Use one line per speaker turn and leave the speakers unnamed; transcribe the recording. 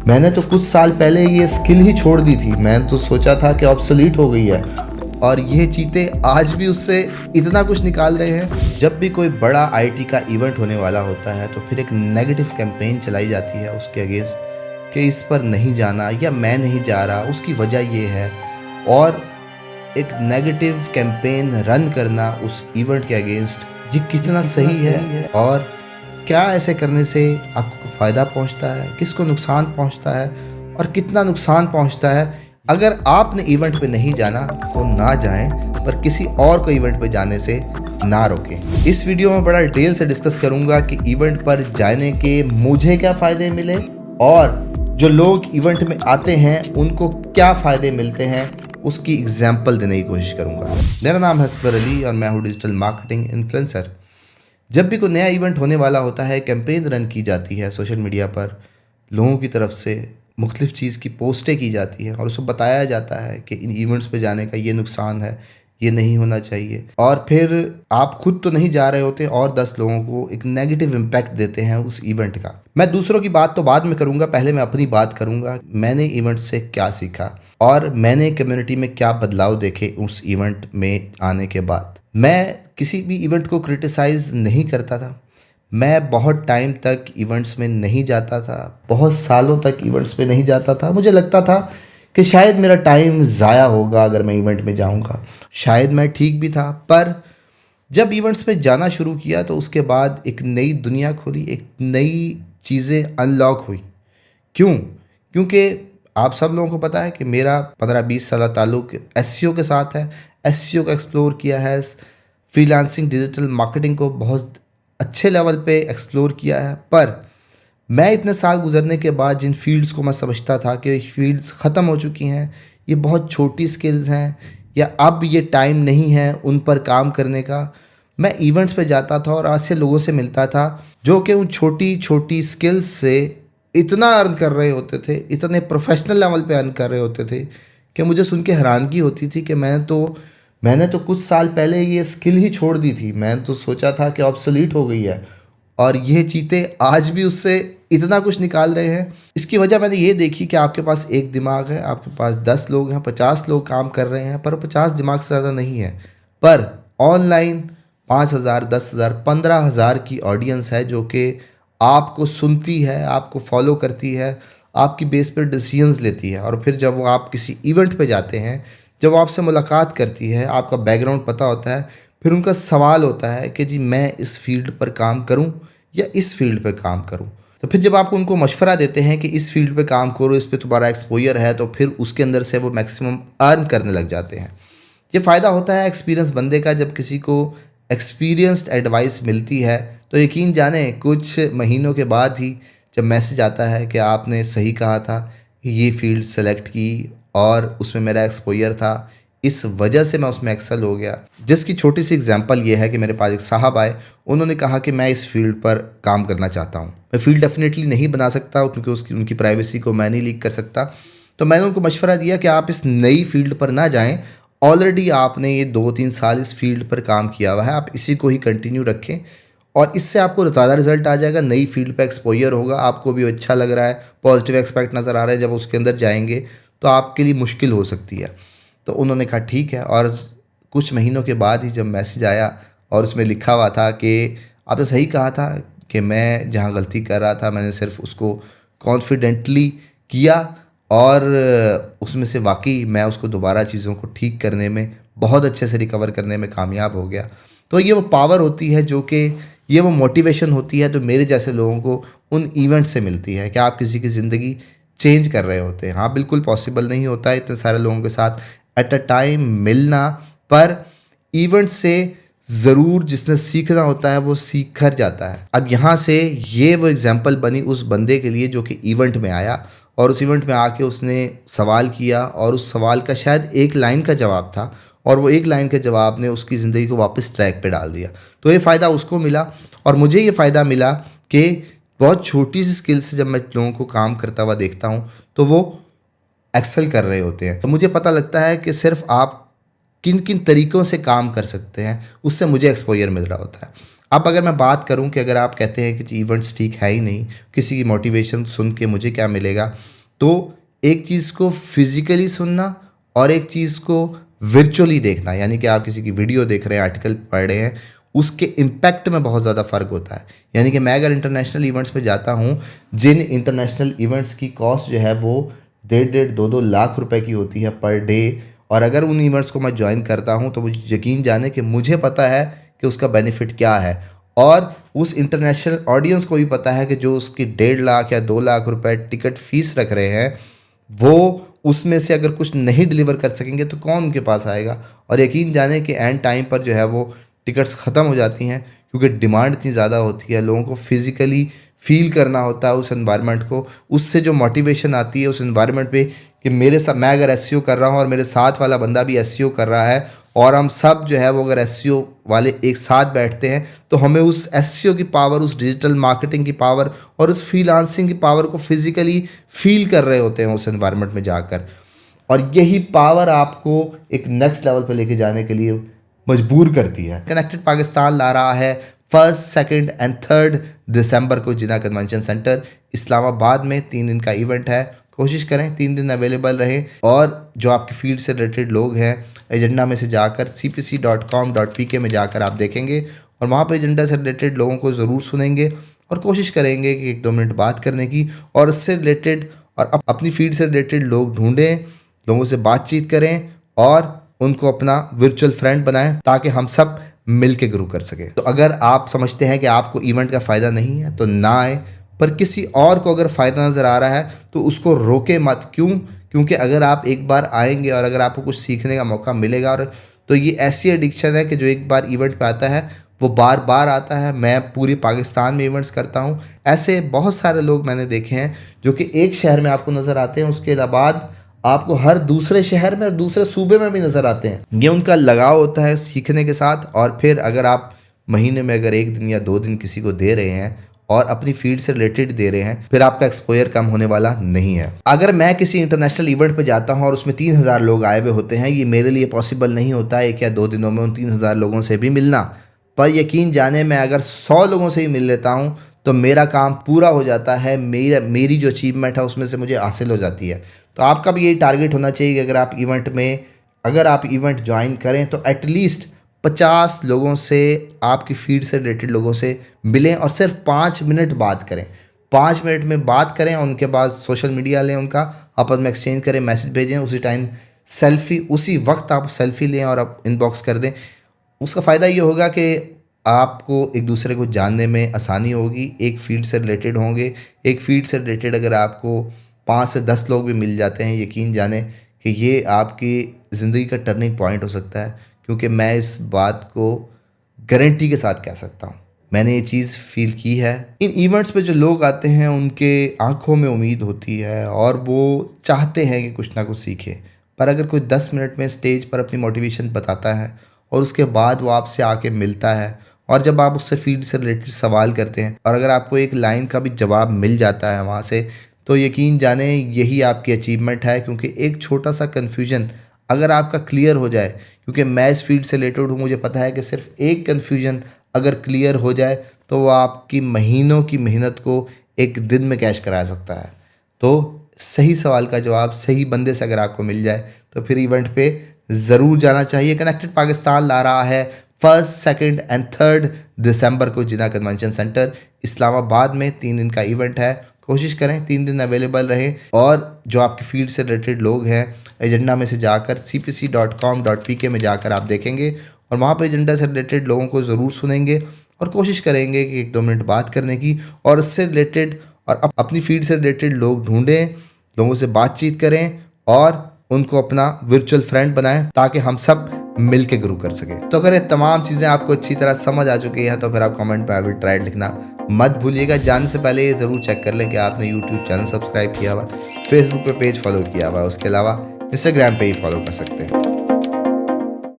मैंने तो कुछ साल पहले ये स्किल ही छोड़ दी थी। मैं तो सोचा था कि ऑब्सोलीट हो गई है, और ये चीते आज भी उससे इतना कुछ निकाल रहे हैं। जब भी कोई बड़ा आईटी का इवेंट होने वाला होता है तो फिर एक नेगेटिव कैंपेन चलाई जाती है उसके अगेंस्ट कि इस पर नहीं जाना या मैं नहीं जा रहा, उसकी वजह ये है। और एक नेगेटिव कैंपेन रन करना उस इवेंट के अगेंस्ट, ये कितना सही है और क्या ऐसे करने से आपको फ़ायदा पहुंचता है, किसको नुकसान पहुंचता है और कितना नुकसान पहुंचता है। अगर आपने इवेंट पे नहीं जाना तो ना जाएं, पर किसी और को इवेंट पे जाने से ना रोकें। इस वीडियो में बड़ा डिटेल से डिस्कस करूंगा कि इवेंट पर जाने के मुझे क्या फ़ायदे मिले और जो लोग इवेंट में आते हैं उनको क्या फ़ायदे मिलते हैं, उसकी एग्जाम्पल देने की कोशिश करूंगा। मेरा नाम है असगर अली और मैं हूँ डिजिटल मार्केटिंग इन्फ्लुएंसर। जब भी कोई नया इवेंट होने वाला होता है, कैंपेन रन की जाती है सोशल मीडिया पर, लोगों की तरफ से मुख्तलिफ़ चीज़ की पोस्टें की जाती हैं और उसको बताया जाता है कि इन इवेंट्स पे जाने का ये नुकसान है, ये नहीं होना चाहिए। और फिर आप खुद तो नहीं जा रहे होते और 10 लोगों को एक नेगेटिव इम्पैक्ट देते हैं उस इवेंट का। मैं दूसरों की बात तो बाद में करूँगा, पहले मैं अपनी बात करूँगा। मैंने इवेंट से क्या सीखा और मैंने कम्युनिटी में क्या बदलाव देखे उस इवेंट में आने के बाद। मैं किसी भी इवेंट को क्रिटिसाइज़ नहीं करता था। मैं बहुत टाइम तक इवेंट्स में नहीं जाता था, बहुत सालों तक इवेंट्स में नहीं जाता था। मुझे लगता था कि शायद मेरा टाइम ज़ाया होगा अगर मैं इवेंट में जाऊंगा। शायद मैं ठीक भी था, पर जब इवेंट्स में जाना शुरू किया तो उसके बाद एक नई दुनिया खुली, एक नई चीज़ें अनलॉक हुई। क्यों? क्योंकि आप सब लोगों को पता है कि मेरा 15-20 साल ताल्लुक एसईओ के साथ है। एसईओ को एक्सप्लोर किया है, फ्रीलांसिंग डिजिटल मार्केटिंग को बहुत अच्छे लेवल पे एक्सप्लोर किया है। पर मैं इतने साल गुजरने के बाद जिन फील्ड्स को मैं समझता था कि फील्ड्स ख़त्म हो चुकी हैं, ये बहुत छोटी स्किल्स हैं या अब ये टाइम नहीं है उन पर काम करने का, मैं इवेंट्स पे जाता था और ऐसे लोगों से मिलता था जो कि उन छोटी छोटी स्किल्स से इतना अर्न कर रहे होते थे, इतने प्रोफेशनल लेवल पे अर्न कर रहे होते थे कि मुझे सुन के हैरानगी होती थी कि मैंने तो कुछ साल पहले ये स्किल ही छोड़ दी थी। मैं तो सोचा था कि ऑब्सोलीट हो गई है, और ये चीते आज भी उससे इतना कुछ निकाल रहे हैं। इसकी वजह मैंने ये देखी कि आपके पास एक दिमाग है, आपके पास 10 लोग हैं, 50 लोग काम कर रहे हैं, पर 50 दिमाग से ज़्यादा नहीं है। पर ऑनलाइन 5,000, 10,000, 15,000 की ऑडियंस है जो कि आपको सुनती है, आपको फॉलो करती है, आपकी बेस पर डिसीजंस लेती है। और फिर जब वो आप किसी इवेंट पे जाते हैं, जब वो आपसे मुलाकात करती है, आपका बैकग्राउंड पता होता है, फिर उनका सवाल होता है कि जी मैं इस फील्ड पर काम करूं या इस फील्ड पर काम करूं। तो फिर जब आप उनको मशवरा देते हैं कि इस फील्ड पे काम करो, इस पे तुम्हारा एक्सपोजर है, तो फिर उसके अंदर से वो मैक्सिमम अर्न करने लग जाते हैं। ये फ़ायदा होता है एक्सपीरियंस बंदे का। जब किसी को एक्सपीरियंस्ड एडवाइस मिलती है तो यकीन जाने कुछ महीनों के बाद ही जब मैसेज आता है कि आपने सही कहा था कि ये फील्ड सेलेक्ट की और उसमें मेरा एक्सपोजर था, इस वजह से मैं उसमें एक्सेल हो गया। जिसकी छोटी सी एग्जांपल ये है कि मेरे पास एक साहब आए, उन्होंने कहा कि मैं इस फील्ड पर काम करना चाहता हूँ। मैं फील्ड डेफिनेटली नहीं बना सकता क्योंकि उनकी प्राइवेसी को मैं नहीं लीक कर सकता। तो मैंने उनको मशवरा दिया कि आप इस नई फील्ड पर ना जाएं। ऑलरेडी आपने ये 2-3 साल इस फील्ड पर काम किया हुआ है, आप इसी को ही कंटिन्यू रखें और इससे आपको ज़्यादा रिजल्ट आ जाएगा। नई फील्ड पे एक्सपोजर होगा, आपको भी अच्छा लग रहा है, पॉजिटिव एक्सपेक्ट नज़र आ रहा है। जब उसके अंदर जाएंगे तो आपके लिए मुश्किल हो सकती है। तो उन्होंने कहा ठीक है। और कुछ महीनों के बाद ही जब मैसेज आया और उसमें लिखा हुआ था कि आपने सही कहा था कि मैं जहाँ गलती कर रहा था मैंने सिर्फ उसको कॉन्फिडेंटली किया और उसमें से वाकई मैं उसको दोबारा चीज़ों को ठीक करने में, बहुत अच्छे से रिकवर करने में कामयाब हो गया। तो ये वो पावर होती है जो कि ये वो मोटिवेशन होती है तो मेरे जैसे लोगों को उन इवेंट से मिलती है कि आप किसी की ज़िंदगी चेंज कर रहे होते हैं। हाँ, बिल्कुल पॉसिबल नहीं होता है इतने सारे लोगों के साथ एट अ टाइम मिलना, पर इवेंट से ज़रूर जिसने सीखना होता है वो सीख कर जाता है। अब यहाँ से ये वो एग्जांपल बनी उस बंदे के लिए जो कि इवेंट में आया और उस इवेंट में आके उसने सवाल किया और उस सवाल का शायद एक लाइन का जवाब था और वो एक लाइन के जवाब ने उसकी ज़िंदगी को वापस ट्रैक पे डाल दिया। तो ये फ़ायदा उसको मिला और मुझे ये फ़ायदा मिला कि बहुत छोटी सी स्किल से जब मैं लोगों को काम करता हुआ देखता हूँ तो वो एक्सेल कर रहे होते हैं। तो मुझे पता लगता है कि सिर्फ आप किन किन तरीक़ों से काम कर सकते हैं, उससे मुझे एक्सपोजर मिल रहा होता है। अब अगर मैं बात करूं कि अगर आप कहते हैं कि इवेंट्स ठीक है ही नहीं, किसी की मोटिवेशन सुन के मुझे क्या मिलेगा, तो एक चीज़ को फिजिकली सुनना और एक चीज़ को वर्चुअली देखना, यानी कि आप किसी की वीडियो देख रहे हैं, आर्टिकल पढ़ रहे हैं, उसके इम्पैक्ट में बहुत ज़्यादा फ़र्क होता है। यानी कि मैं अगर इंटरनेशनल इवेंट्स पे जाता हूँ, जिन इंटरनेशनल इवेंट्स की कॉस्ट जो है वो 1.5-2 लाख रुपए की होती है पर डे, और अगर उन इवेंट्स को मैं ज्वाइन करता हूँ तो मुझे यकीन जाने कि मुझे पता है कि उसका बेनिफिट क्या है, और उस इंटरनेशनल ऑडियंस को भी पता है कि जो उसकी 1.5 लाख या 2 लाख रुपए टिकट फीस रख रहे हैं, वो उसमें से अगर कुछ नहीं डिलीवर कर सकेंगे तो कौन उनके पास आएगा। और यकीन जाने कि एंड टाइम पर जो है वो टिकट्स ख़त्म हो जाती हैं, क्योंकि डिमांड इतनी ज़्यादा होती है, लोगों को फिज़िकली फील करना होता है उस एनवायरनमेंट को, उससे जो मोटिवेशन आती है उस एनवायरनमेंट पे कि मेरे साथ, मैं अगर एसईओ कर रहा हूँ और मेरे साथ वाला बंदा भी एसईओ कर रहा है, और हम सब जो है वो अगर एसईओ वाले एक साथ बैठते हैं तो हमें उस एसईओ की पावर, उस डिजिटल मार्केटिंग की पावर और उस फ्रीलांसिंग की पावर को फिज़िकली फील कर रहे होते हैं उस एनवायरनमेंट में जाकर। और यही पावर आपको एक नेक्स्ट लेवल पर लेके जाने के लिए मजबूर करती है। कनेक्टेड पाकिस्तान ला रहा है 1, 2 एंड 3 दिसंबर को जिना कन्वेंशन सेंटर इस्लामाबाद में 3 दिन का इवेंट है। कोशिश करें 3 दिन अवेलेबल रहें, और जो आपकी फील्ड से रिलेटेड लोग हैं, एजेंडा में से जाकर cpc.com.pk में जाकर आप देखेंगे और वहाँ पर एजेंडा से रिलेटेड लोगों को ज़रूर सुनेंगे और कोशिश करेंगे कि 1-2 मिनट बात करने की, और उससे रिलेटेड और अपनी फील्ड से रिलेटेड लोग ढूंढें, लोगों से बातचीत करें और उनको अपना वर्चुअल फ्रेंड बनाएं, ताकि हम सब मिल के ग्रो कर सकें। तो अगर आप समझते हैं कि आपको इवेंट का फ़ायदा नहीं है तो ना आए, पर किसी और को अगर फ़ायदा नज़र आ रहा है तो उसको रोके मत। क्यों? क्योंकि अगर आप एक बार आएंगे और अगर आपको कुछ सीखने का मौका मिलेगा, और तो ये ऐसी एडिक्शन है कि जो एक बार इवेंट पे आता है वो बार बार आता है। मैं पूरे पाकिस्तान में इवेंट्स करता हूँ, ऐसे बहुत सारे लोग मैंने देखे हैं जो कि एक शहर में आपको नज़र आते हैं, उसके बाद आपको हर दूसरे शहर में और दूसरे सूबे में भी नज़र आते हैं। ये उनका लगाव होता है सीखने के साथ। और फिर अगर आप महीने में अगर 1 दिन या 2 दिन किसी को दे रहे हैं और अपनी फील्ड से रिलेटेड दे रहे हैं, फिर आपका एक्सपोजर कम होने वाला नहीं है। अगर मैं किसी इंटरनेशनल इवेंट पे जाता हूं और उसमें 3000 लोग आए हुए होते हैं, ये मेरे लिए पॉसिबल नहीं होता है 1 या 2 दिनों में उन 3000 लोगों से भी मिलना, पर यकीन जाने मैं अगर 100 लोगों से ही मिल लेता हूँ तो मेरा काम पूरा हो जाता है, मेरी जो अचीवमेंट है उसमें से मुझे हासिल हो जाती है। तो आपका भी यही टारगेट होना चाहिए कि अगर आप इवेंट ज्वाइन करें तो एटलीस्ट 50 लोगों से, आपकी फील्ड से रिलेटेड लोगों से मिलें और सिर्फ 5 मिनट बात करें। 5 मिनट में बात करें और उनके बाद सोशल मीडिया लें, उनका आपस में एक्सचेंज करें, मैसेज भेजें, उसी टाइम सेल्फी, उसी वक्त आप सेल्फी लें और आप इनबॉक्स कर दें। उसका फ़ायदा ये होगा कि आपको एक दूसरे को जानने में आसानी होगी, एक फील्ड से रिलेटेड होंगे। एक फील्ड से रिलेटेड अगर आपको 5 से 10 लोग भी मिल जाते हैं, यकीन जाने कि ये आपकी ज़िंदगी का टर्निंग पॉइंट हो सकता है। क्योंकि मैं इस बात को गारंटी के साथ कह सकता हूँ, मैंने ये चीज़ फील की है। इन इवेंट्स पे जो लोग आते हैं उनके आंखों में उम्मीद होती है और वो चाहते हैं कि कुछ ना कुछ सीखें, पर अगर कोई 10 मिनट में स्टेज पर अपनी मोटिवेशन बताता है और उसके बाद वो आपसे आके मिलता है, और जब आप उससे फील्ड से रिलेटेड सवाल करते हैं और अगर आपको एक लाइन का भी जवाब मिल जाता है वहाँ से, तो यकीन जाने यही आपकी अचीवमेंट है। क्योंकि एक छोटा सा कन्फ्यूजन अगर आपका क्लियर हो जाए, क्योंकि मैं इस फील्ड से रिलेटेड हूँ, मुझे पता है कि सिर्फ एक कन्फ्यूजन अगर क्लियर हो जाए तो वो आपकी महीनों की मेहनत को एक दिन में कैश करा सकता है। तो सही सवाल का जवाब सही बंदे से अगर आपको मिल जाए तो फिर इवेंट पे ज़रूर जाना चाहिए। कनेक्टेड पाकिस्तान ला रहा है 1, 2 एंड 3 दिसंबर को जिना कन्वेंशन सेंटर इस्लामाबाद में 3 दिन का इवेंट है। कोशिश करें 3 दिन अवेलेबल रहें, और जो आपकी फील्ड से रिलेटेड लोग हैं, एजेंडा में से जाकर cpc.com.pk में जाकर आप देखेंगे और वहाँ पर एजेंडा से रिलेटेड लोगों को ज़रूर सुनेंगे और कोशिश करेंगे कि 1-2 मिनट बात करने की, और उससे रिलेटेड और अपनी फील्ड से रिलेटेड लोग ढूंढें, लोगों से बातचीत करें और उनको अपना वर्चुअल फ्रेंड बनाएं, ताकि हम सब मिल के ग्रो कर सकें। तो अगर ये तमाम चीज़ें आपको अच्छी तरह समझ आ चुकी हैं तो फिर आप कमेंट में आई विल ट्राई लिखना मत भूलिएगा। जाने से पहले ये ज़रूर चेक कर लें कि आपने यूट्यूब चैनल सब्सक्राइब किया हुआ, फेसबुक पे पेज फॉलो किया हुआ, उसके अलावा इंस्टाग्राम पे ही फॉलो कर सकते हैं।